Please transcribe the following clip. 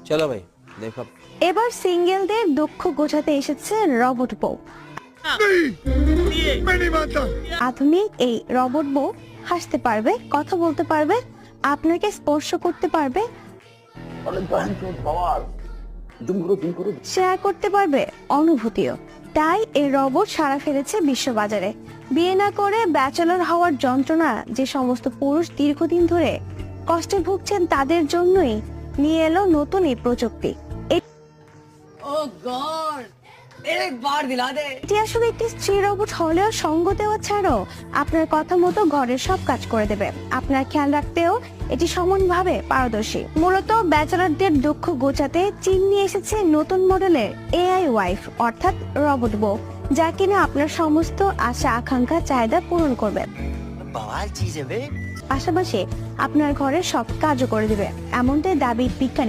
চলো ভাই দেখো। এবার সিঙ্গেলদের দুঃখ গোছাতে এসেছে রবট বউ। আধুনিক এই রবট বউ হাসতে পারবে, কথা বলতে পারবে, আপনাকে স্পর্শ করতে পারবে, শেয়ার করতে পারবে অনুভূতিও। তাই এই রবট সাড়া ফেলেছে বিশ্ববাজারে। বিয়ে না করে ব্যাচেলর হওয়ার যন্ত্রণা যে সমস্ত পুরুষ দীর্ঘদিন ধরে কষ্টে ভুগছেন তাদের জন্যই নিয়ে এলো নতুন এই প্রযুক্তি। এটি আসলে একটি স্ত্রী রোবট হলেও সঙ্গ দেওয়া ছাড়াও আপনার কথা মতো ঘরের সব কাজ করে দেবে। আপনার খেয়াল রাখতেও এটি সমানভাবে পারদর্শী। মূলত ব্যাচেলরদের দুঃখ গোছাতে চীন নিয়ে এসেছে নতুন মডেলের এআই ওয়াইফ অর্থাৎ রোবট বউ, যা কিনা আপনার সমস্ত আশা আকাঙ্ক্ষা চাহিদা পূরণ করবে, পাশাপাশি আপনার ঘরের সব কাজও করে দিবে, এমনটাই দাবি বিজ্ঞানী